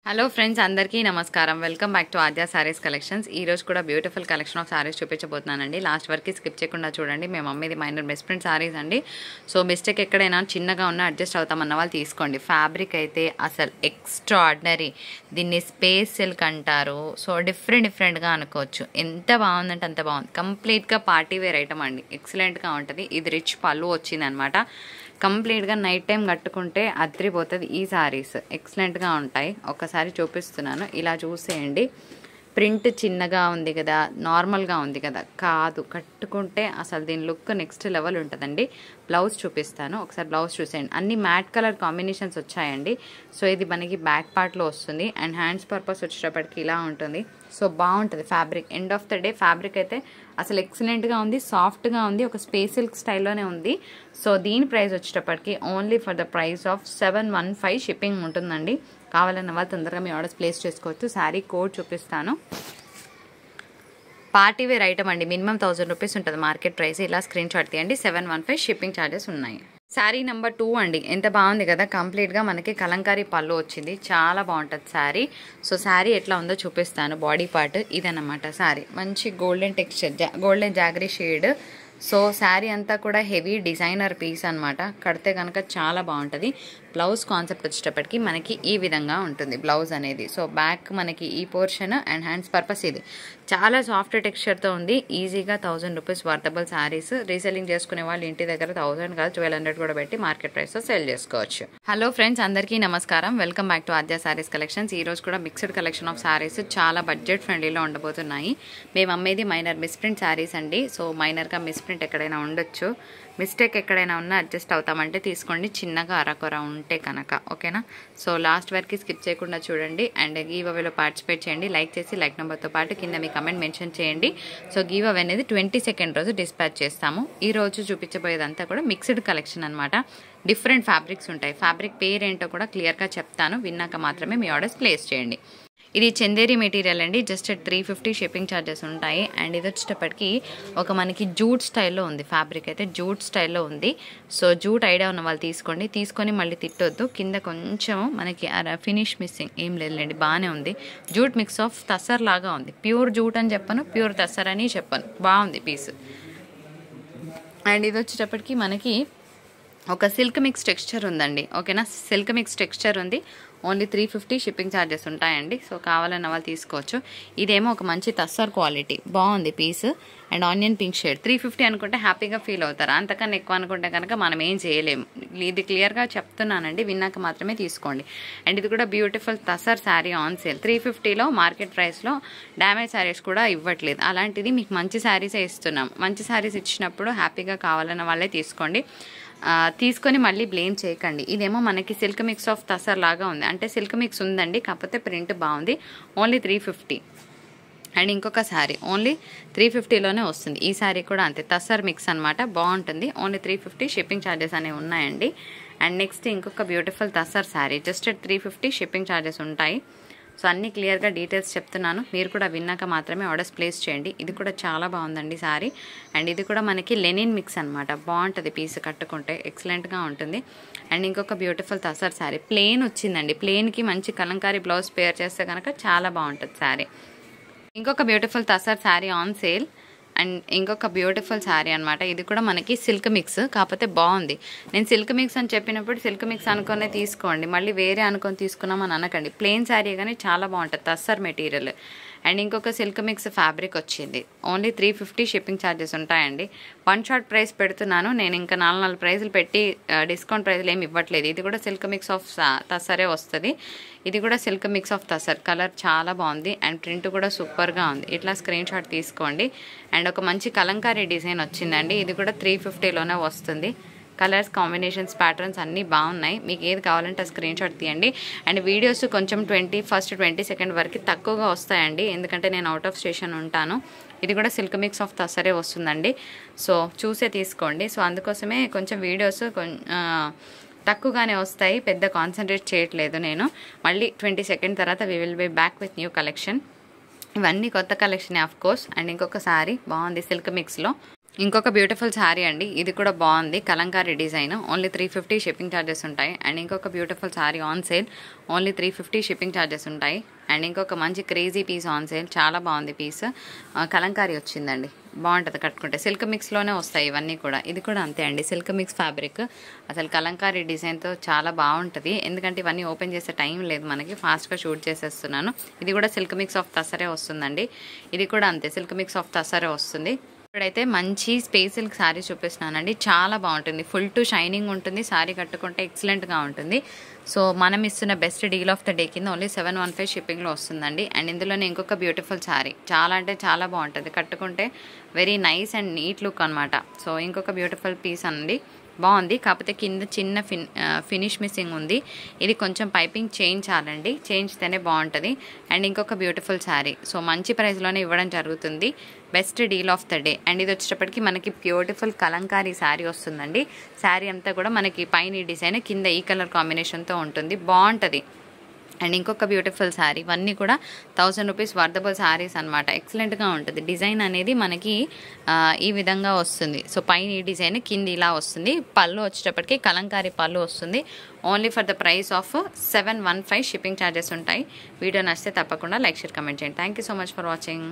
Hello friends, అందరికీ నమస్కారం. Welcome back to Aadya Sarees collections. ఈ రోజు కూడా బ్యూటిఫుల్ కలెక్షన్ ఆఫ్ సారీస్ చూపించబోతున్నానండి. లాస్ట్ వరకు స్కిప్ చేయకుండా చూడండి. మేము అమ్మేది మైనర్ బెస్ట్ ప్రింట్ సారీస్ అండి. సో మిస్టేక్ ఎక్కడైనా చిన్నగా ఉన్నా అడ్జస్ట్ అవుతామన్న వాళ్ళు తీసుకోండి. ఫ్యాబ్రిక్ అయితే అసలు ఎక్స్ట్రాడినరీ. దీన్ని స్పేస్ సిల్క్ అంటారు. సో డిఫరెంట్గా అనుకోవచ్చు. ఎంత బాగుందంటే అంత బాగుంది. కంప్లీట్గా పార్టీ వేర్ ఐటమ్ అండి. ఎక్సలెంట్గా ఉంటుంది. ఇది రిచ్ పళ్ళు వచ్చింది అనమాట. కంప్లీట్గా నైట్ టైం కట్టుకుంటే అద్రిపోతుంది. ఈ సారీస్ ఎక్సలెంట్గా ఉంటాయి. ఒకసారి చూపిస్తున్నాను, ఇలా చూసేయండి. ప్రింట్ చిన్నగా ఉంది కదా, నార్మల్గా ఉంది కదా, కాదు, కట్టుకుంటే అసలు దీని లుక్ నెక్స్ట్ లెవెల్ ఉంటుందండి. బ్లౌజ్ చూపిస్తాను, ఒకసారి బ్లౌజ్ చూసేయండి. అన్ని మ్యాట్ కలర్ కాంబినేషన్స్ వచ్చాయండి. సో ఇది మనకి బ్యాక్ పార్ట్లో వస్తుంది అండ్ హ్యాండ్స్ పర్పస్ వచ్చేటప్పటికి ఇలా ఉంటుంది. సో బాగుంటుంది fabric. End of the day fabric అయితే అసలు ఎక్సలెంట్గా ఉంది, సాఫ్ట్గా ఉంది, ఒక స్పేస్ సిల్క్ స్టైల్లోనే ఉంది. సో దీని ప్రైస్ వచ్చేటప్పటికి only for the price of 715 shipping ఉంటుందండి. కావాలన్న వాళ్ళు తొందరగా మీ ఆర్డర్స్ ప్లేస్ చేసుకోవచ్చు. శారీ కోడ్ చూపిస్తాను. పార్టీ వేర్ ఐటమ్ అండి. మినిమం 1000 రూపీస్ ఉంటుంది మార్కెట్ ప్రైస్. ఇలా స్క్రీన్ షాట్ తీయండి. 715 షిప్పింగ్ ఛార్జెస్ ఉన్నాయి. శారీ నెంబర్ 2 అండి. ఎంత బాగుంది కదా. కంప్లీట్గా మనకి కలంకారీ పళ్ళు వచ్చింది. చాలా బాగుంటుంది శారీ. సో శారీ ఎట్లా ఉందో చూపిస్తాను. బాడీ పార్ట్ ఇదన్నమాట శారీ. మంచి golden texture, golden jaggery shade. So sari అంతా కూడా హెవీ డిజైనర్ పీస్ అనమాట. కడితే కనుక చాలా బాగుంటుంది. బ్లౌజ్ కాన్సెప్ట్ వచ్చేటప్పటికి మనకి ఈ విధంగా ఉంటుంది బ్లౌజ్ అనేది. సో బ్యాక్ మనకి ఈ పోర్షన్ అండ్ హ్యాండ్స్ పర్పస్ ఇది. చాలా సాఫ్ట్ టెక్స్చర్తో ఉంది. ఈజీగా 1000 రూపీస్ వర్తబుల్ శారీస్. రీసెల్లింగ్ చేసుకునే వాళ్ళు ఇంటి దగ్గర 1000 కాదు 1200 కూడా పెట్టి మార్కెట్ ప్రైస్తో సెల్ చేసుకోవచ్చు. హలో ఫ్రెండ్స్, అందరికీ నమస్కారం. Welcome back to Aadya Sarees collections. ఈ రోజు కూడా మిక్స్డ్ కలెక్షన్ ఆఫ్ శారీస్ చాలా బడ్జెట్ ఫ్రెండ్లీలో ఉండబోతున్నాయి. మేము అమ్మేది మైనర్ మిస్ప్రింట్ శారీస్ అండి. సో మైనర్గా మిస్ప్రింట్ ఎక్కడైనా ఉండొచ్చు. మిస్టేక్ ఎక్కడైనా ఉన్నా అడ్జస్ట్ అవుతామంటే తీసుకోండి, చిన్నగా అరకొర ఉంటే కనుక. ఓకేనా? సో లాస్ట్ వరకు స్కిప్ చేయకుండా చూడండి అండ్ గివ్ అవేలో పార్టిసిపేట్ చేయండి. లైక్ చేసి లైక్ నెంబర్తో పాటు కింద మీ కమెంట్ మెన్షన్ చేయండి. సో గివ్ అవే అనేది 22nd రోజు డిస్పాచ్ చేస్తాము. ఈ రోజు చూపించబోయేదంతా కూడా మిక్స్డ్ కలెక్షన్ అనమాట. డిఫరెంట్ ఫ్యాబ్రిక్స్ ఉంటాయి. ఫ్యాబ్రిక్ పేరేంటో కూడా క్లియర్గా చెప్తాను. విన్నాక మాత్రమే మీ ఆర్డర్స్ ప్లేస్ చేయండి. ఇది చందేరి మెటీరియల్ అండి. జస్ట్ 350 షిప్పింగ్ ఛార్జెస్ ఉంటాయి. అండ్ ఇది వచ్చేటప్పటికి ఒక మనకి జూట్ స్టైల్లో ఉంది. ఫ్యాబ్రిక్ అయితే జూట్ స్టైల్లో ఉంది. సో జూట్ ఐడియా ఉన్న వాళ్ళు తీసుకోండి. తీసుకొని మళ్ళీ తిట్టొద్దు. కింద కొంచెం మనకి ఫినిష్ మిస్సింగ్ ఏం లేదులేండి, బాగానే ఉంది. జూట్ మిక్స్ ఆఫ్ తసర్ లాగా ఉంది. ప్యూర్ జూట్ అని చెప్పను, ప్యూర్ తసర్ అని చెప్పను. బాగుంది పీస్. అండ్ ఇది వచ్చేటప్పటికి మనకి ఒక సిల్క్ మిక్స్ టెక్స్చర్ ఉందండి. ఓకేనా? సిల్క్ మిక్స్ టెక్స్చర్ ఉంది. ఓన్లీ 350 షిప్పింగ్ ఛార్జెస్ ఉంటాయండి. సో కావాలన్న వాళ్ళు తీసుకోవచ్చు. ఇదేమో ఒక మంచి తస్సర్ క్వాలిటీ, బాగుంది piece. And onion pink shade. 350 అనుకుంటే హ్యాపీగా ఫీల్ అవుతారు. అంతకన్నా ఎక్కువ అనుకుంటే కనుక మనం ఏం చేయలేము. ఇది క్లియర్గా చెప్తున్నానండి, విన్నాక మాత్రమే తీసుకోండి. అండ్ ఇది కూడా beautiful tussar sari on sale. 350లో మార్కెట్ ప్రైస్లో డ్యామేజ్ శారీస్ కూడా ఇవ్వట్లేదు. అలాంటిది మీకు మంచి శారీసే ఇస్తున్నాం. మంచి శారీస్ ఇచ్చినప్పుడు హ్యాపీగా కావాలన్న వాళ్ళే తీసుకోండి. తీసుకొని మళ్ళీ బ్లేమ్ చేయకండి. ఇదేమో మనకి సిల్క్ మిక్స్ ఆఫ్ తసర్ లాగా ఉంది. అంటే సిల్క్ మిక్స్ ఉందండి, కాకపోతే ప్రింట్ బాగుంది. ఓన్లీ 350. అండ్ ఇంకొక శారీ ఓన్లీ 350లోనే వస్తుంది. ఈ శారీ కూడా అంతే, తసర్ మిక్స్ అనమాట. బాగుంటుంది. ఓన్లీ 350 షిప్పింగ్ ఛార్జెస్ అనేవి ఉన్నాయండి. అండ్ నెక్స్ట్ ఇంకొక beautiful tussar sari. Just 350 shipping charges ఉంటాయి. సో అన్ని క్లియర్గా డీటెయిల్స్ చెప్తున్నాను. మీరు కూడా విన్నాక మాత్రమే ఆర్డర్స్ ప్లేస్ చేయండి. ఇది కూడా చాలా బాగుందండి శారీ. అండ్ ఇది కూడా మనకి లెనిన్ మిక్స్ అనమాట. బాగుంటుంది పీస్, కట్టుకుంటే ఎక్సలెంట్గా ఉంటుంది. అండ్ ఇంకొక బ్యూటిఫుల్ తసర్ శారీ. ప్లెయిన్ వచ్చిందండి. ప్లెయిన్కి మంచి కలంకారీ బ్లౌజ్ పేర్ చేస్తే కనుక చాలా బాగుంటుంది శారీ. ఇంకొక beautiful tussar sari on sale. And ఇంకొక బ్యూటిఫుల్ శారీ అనమాట. ఇది కూడా మనకి సిల్క్ మిక్స్, కాకపోతే బాగుంది. నేను సిల్క్ మిక్స్ అని చెప్పినప్పుడు సిల్క్ మిక్స్ అనుకునే తీసుకోండి, మళ్ళీ వేరే అనుకొని తీసుకున్నామని అనకండి. ప్లెయిన్ శారీ కానీ చాలా బాగుంటుంది, తస్సర్ మెటీరియల్. అండ్ ఇంకొక సిల్క్ మిక్స్ ఫ్యాబ్రిక్ వచ్చింది. ఓన్లీ 350 షిప్పింగ్ ఛార్జెస్ ఉంటాయండి. 1 షాట్ ప్రైస్ పెడుతున్నాను నేను. ఇంకా 4 ప్రైజులు పెట్టి డిస్కౌంట్ ప్రైజులు ఏమి ఇవ్వట్లేదు. ఇది కూడా సిల్క్ మిక్స్ ఆఫ్ తస్సరే వస్తుంది. ఇది కూడా silk mix of tussar. Colour చాలా బాగుంది అండ్ ప్రింట్ కూడా సూపర్గా ఉంది. ఇట్లా స్క్రీన్ షాట్ తీసుకోండి. అండ్ ఒక మంచి కలంకారీ డిజైన్ వచ్చిందండి. ఇది కూడా 350లోనే వస్తుంది. కలర్స్, కాంబినేషన్స్, ప్యాటర్న్స్ అన్నీ బాగున్నాయి. మీకు ఏది కావాలంటే ఆ స్క్రీన్ షాట్ తీయండి. అండ్ వీడియోస్ కొంచెం 21st 22nd వరకు తక్కువగా వస్తాయండి, ఎందుకంటే నేను అవుట్ ఆఫ్ స్టేషన్ ఉంటాను. ఇది కూడా సిల్క్ మిక్స్ ఆఫ్ తసరే వస్తుందండి. సో చూసే తీసుకోండి. సో అందుకోసమే కొంచెం వీడియోస్ తక్కువగానే వస్తాయి, పెద్ద కాన్సన్ట్రేట్ చేయట్లేదు నేను. మళ్ళీ 22nd తర్వాత we will be back with new collection. ఇవన్నీ కొత్త కలెక్షన్ ఆఫ్ కోర్స్. అండ్ ఇంకొక శారీ బాగుంది సిల్క్ మిక్స్లో. 350 షిప్పింగ్ ఛార్జెస్ ఉంటాయి. 1 షాట్ ప్రైస్ పెడుతున్నాను నేను. 4 ప్రైజులు పెట్టి డిస్కౌంట్ ప్రైజులు ఏమి ఇవ్వట్లేదు. ఇది కూడా silk mix of tussar. Colour చాలా బాగుంది అండ్ ప్రింట్ కూడా సూపర్గా ఉంది. ఇట్లా స్క్రీన్ షాట్ తీసుకోండి. సో 2 సే తీసుకోండి. సో అందుకోసమే కొంచెం వీడియోస్ తక్కువగా వస్తాయండి, ఎందుకంటే నేను అవుట్ ఆఫ్ స్టేషన్ ఉంటాను. ఇది కూడా సిల్క్ మిక్స్ ఆఫ్ తసరే వస్తుందండి. సో ఇంకొక బ్యూటిఫుల్ శారీ అండి, ఇది కూడా బాగుంది, Kalamkari design, only 350 shipping charges ఉంటాయి. అండ్ ఇంకొక beautiful sari on sale, only 350 shipping charges ఉంటాయి. అండ్ ఇంకొక మంచి క్రేజీ పీస్ ఆన్ సేల్, చాలా బాగుంది పీస్, కలంకారీ వచ్చిందండి, బాగుంటుంది కట్టుకుంటే. సిల్క్ మిక్స్లోనే వస్తాయి ఇవన్నీ కూడా. ఇది కూడా అంతే అండి, సిల్క్ మిక్స్ ఫ్యాబ్రిక్, అసలు కలంకారీ డిజైన్తో చాలా బాగుంటుంది. ఎందుకంటే ఇవన్నీ ఓపెన్ చేసే టైం లేదు మనకి, ఫాస్ట్గా షూట్ చేసేస్తున్నాను. ఇది కూడా సిల్క్ మిక్స్ ఆఫ్ తసరే వస్తుందండి. ఇది కూడా అంతే, సిల్క్ మిక్స్ ఆఫ్ తసరే వస్తుంది. ఇప్పుడైతే మంచి స్పేస్ సిల్క్ శారీ చూపిస్తున్నానండి, చాలా బాగుంటుంది, ఫుల్ టు షైనింగ్ ఉంటుంది, శారీ కట్టుకుంటే ఎక్సలెంట్గా ఉంటుంది. సో మనం ఇస్తున్న best deal of the day కింద ఓన్లీ 715 షిప్పింగ్లో వస్తుందండి. అండ్ ఇందులోనే ఇంకొక బ్యూటిఫుల్ శారీ, చాలా అంటే చాలా బాగుంటుంది, కట్టుకుంటే very nice and neat look అనమాట. సో ఇంకొక బ్యూటిఫుల్ పీస్ అండి, బాగుంది, కాకపోతే కింద చిన్న ఫినిష్ మిస్సింగ్ ఉంది. ఇది కొంచెం పైపింగ్ చేయించాలండి, చేయించితేనే బాగుంటుంది. అండ్ ఇంకొక బ్యూటిఫుల్ శారీ, సో మంచి ప్రైస్లోనే ఇవ్వడం జరుగుతుంది, best deal of the day. And ఇది వచ్చేటప్పటికి మనకి బ్యూటిఫుల్ కలంకారీ శారీ వస్తుందండి. శారీ అంతా కూడా మనకి పైన ఈ డిజైన్, కింద ఈ కలర్ కాంబినేషన్తో ఉంటుంది, బాగుంటుంది. అండ్ ఇంకొక బ్యూటిఫుల్ శారీ, ఇవన్నీ కూడా 1000 రూపీస్ వర్దబుల్ శారీస్ అనమాట, ఎక్సలెంట్గా ఉంటుంది. డిజైన్ అనేది మనకి ఈ విధంగా వస్తుంది. సో పైన ఈ డిజైన్, కింద ఇలా వస్తుంది. పళ్ళు వచ్చేటప్పటికి కలంకారీ పళ్ళు వస్తుంది. Only for the price of 715 shipping charges ఉంటాయి. వీడియో నచ్చితే తప్పకుండా లైక్, షేర్, కమెంట్ చేయండి. Thank you so much for watching.